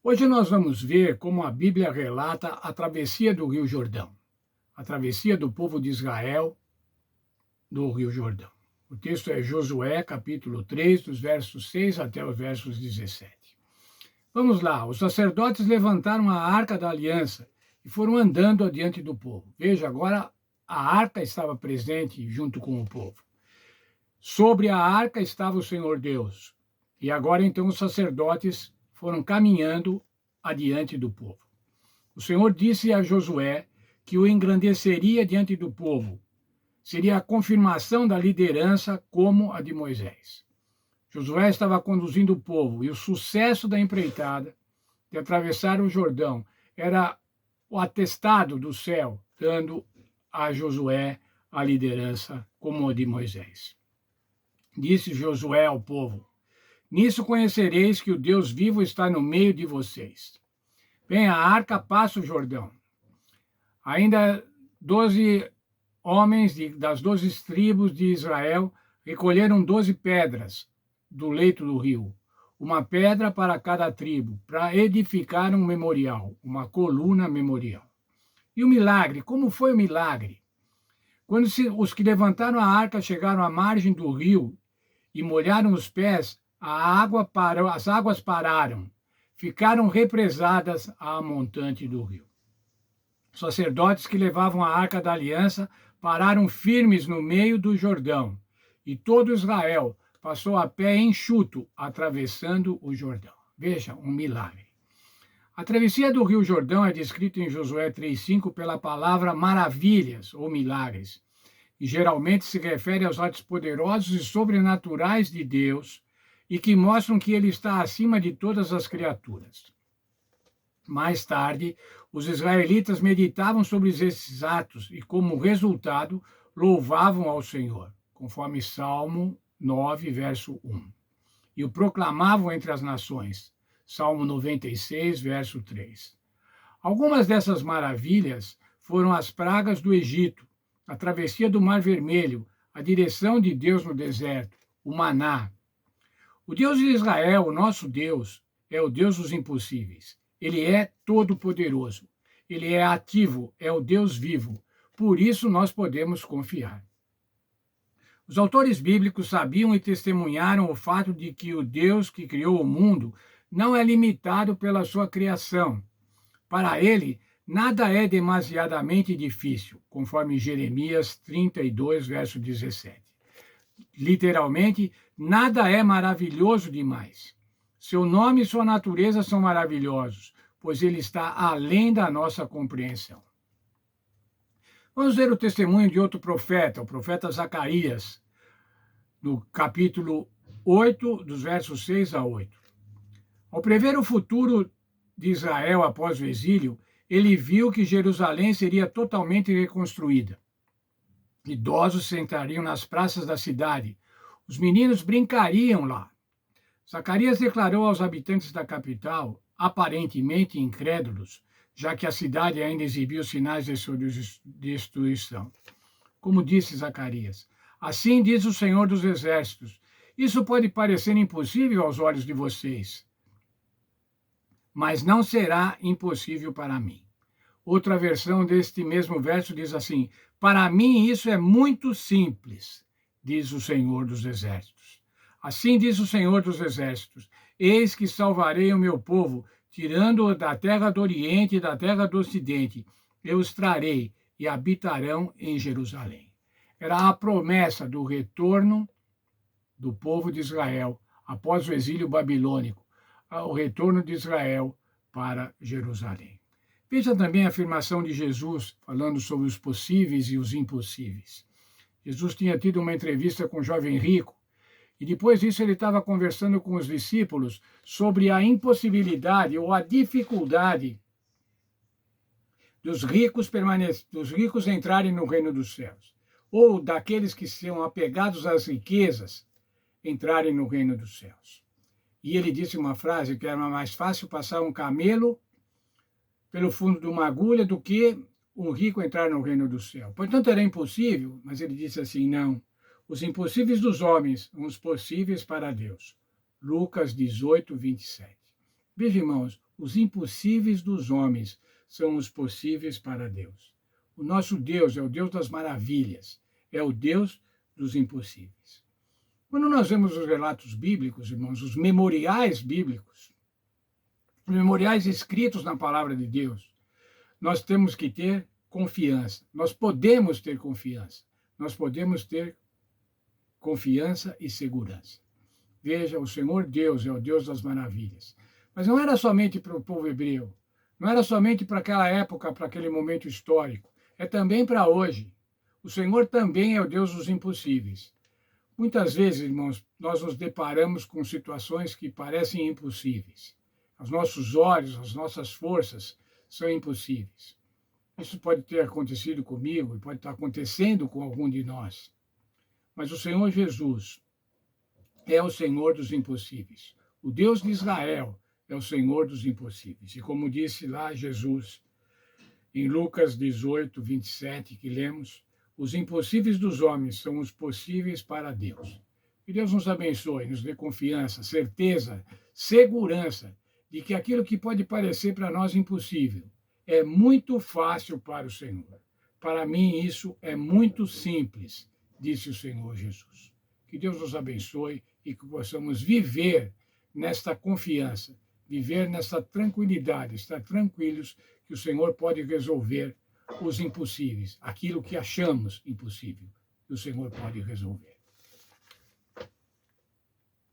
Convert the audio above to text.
Hoje nós vamos ver como a Bíblia relata a travessia do Rio Jordão, a travessia do povo de Israel do Rio Jordão. O texto é Josué, capítulo 3, dos versos 6 até os versos 17. Vamos lá, os sacerdotes levantaram a arca da aliança e foram andando adiante do povo. Veja, agora a arca estava presente junto com o povo. Sobre a arca estava o Senhor Deus. E agora então os sacerdotes foram caminhando adiante do povo. O Senhor disse a Josué que o engrandeceria diante do povo. Seria a confirmação da liderança como a de Moisés. Josué estava conduzindo o povo e o sucesso da empreitada de atravessar o Jordão era o atestado do céu, dando a Josué a liderança como a de Moisés. Disse Josué ao povo: nisso conhecereis que o Deus vivo está no meio de vocês. Bem, a arca passa o Jordão. Ainda 12 homens das 12 tribos de Israel recolheram 12 pedras do leito do rio, uma pedra para cada tribo, para edificar um memorial, uma coluna memorial. E o milagre, como foi o milagre? Quando os que levantaram a arca chegaram à margem do rio e molharam os pés, as águas pararam, ficaram represadas à montante do rio. Os sacerdotes que levavam a arca da aliança pararam firmes no meio do Jordão, e todo Israel passou a pé enxuto, atravessando o Jordão. Veja, um milagre. A travessia do Rio Jordão é descrita em Josué 3,5 pela palavra maravilhas ou milagres, e geralmente se refere aos atos poderosos e sobrenaturais de Deus e que mostram que ele está acima de todas as criaturas. Mais tarde, os israelitas meditavam sobre esses atos e, como resultado, louvavam ao Senhor, conforme Salmo 9, verso 1. E o proclamavam entre as nações, Salmo 96, verso 3. Algumas dessas maravilhas foram as pragas do Egito, a travessia do Mar Vermelho, a direção de Deus no deserto, o maná. O Deus de Israel, o nosso Deus, é o Deus dos impossíveis. Ele é todo-poderoso. Ele é ativo, é o Deus vivo. Por isso nós podemos confiar. Os autores bíblicos sabiam e testemunharam o fato de que o Deus que criou o mundo não é limitado pela sua criação. Para ele, nada é demasiadamente difícil, conforme Jeremias 32, verso 17. Literalmente, nada é maravilhoso demais. Seu nome e sua natureza são maravilhosos, pois ele está além da nossa compreensão. Vamos ver o testemunho de outro profeta, o profeta Zacarias, no capítulo 8, dos versos 6 a 8. Ao prever o futuro de Israel após o exílio, ele viu que Jerusalém seria totalmente reconstruída. Idosos sentariam nas praças da cidade. Os meninos brincariam lá. Zacarias declarou aos habitantes da capital, aparentemente incrédulos, já que a cidade ainda exibiu sinais de sua destruição. Como disse Zacarias: assim diz o Senhor dos Exércitos, isso pode parecer impossível aos olhos de vocês, mas não será impossível para mim. Outra versão deste mesmo verso diz assim: para mim isso é muito simples, diz o Senhor dos Exércitos. Assim diz o Senhor dos Exércitos: eis que salvarei o meu povo, tirando-o da terra do Oriente e da terra do Ocidente. Eu os trarei e habitarão em Jerusalém. Era a promessa do retorno do povo de Israel após o exílio babilônico, o retorno de Israel para Jerusalém. Veja também a afirmação de Jesus, falando sobre os possíveis e os impossíveis. Jesus tinha tido uma entrevista com um jovem rico, e depois disso ele estava conversando com os discípulos sobre a impossibilidade ou a dificuldade dos ricos entrarem no reino dos céus, ou daqueles que são apegados às riquezas entrarem no reino dos céus. E ele disse uma frase que era mais fácil passar um camelo pelo fundo de uma agulha do que um rico entrar no reino do céu. Portanto, era impossível, mas ele disse assim: não, os impossíveis dos homens são os possíveis para Deus. Lucas 18, 27. Veja, irmãos, os impossíveis dos homens são os possíveis para Deus. O nosso Deus é o Deus das maravilhas, é o Deus dos impossíveis. Quando nós vemos os relatos bíblicos, irmãos, os memoriais bíblicos, os memoriais escritos na palavra de Deus, nós temos que ter confiança. Nós podemos ter confiança. Nós podemos ter confiança e segurança. Veja, o Senhor Deus é o Deus das maravilhas. Mas não era somente para o povo hebreu, não era somente para aquela época, para aquele momento histórico, é também para hoje. O Senhor também é o Deus dos impossíveis. Muitas vezes, irmãos, nós nos deparamos com situações que parecem impossíveis. Aos nossos olhos, as nossas forças são impossíveis. Isso pode ter acontecido comigo e pode estar acontecendo com algum de nós. Mas o Senhor Jesus é o Senhor dos impossíveis. O Deus de Israel é o Senhor dos impossíveis. E como disse lá Jesus, em Lucas 18, 27, que lemos, os impossíveis dos homens são os possíveis para Deus. Que Deus nos abençoe, nos dê confiança, certeza, segurança de que aquilo que pode parecer para nós impossível é muito fácil para o Senhor. Para mim, isso é muito simples, disse o Senhor Jesus. Que Deus nos abençoe e que possamos viver nesta confiança, viver nessa tranquilidade, estar tranquilos que o Senhor pode resolver os impossíveis, aquilo que achamos impossível, que o Senhor pode resolver.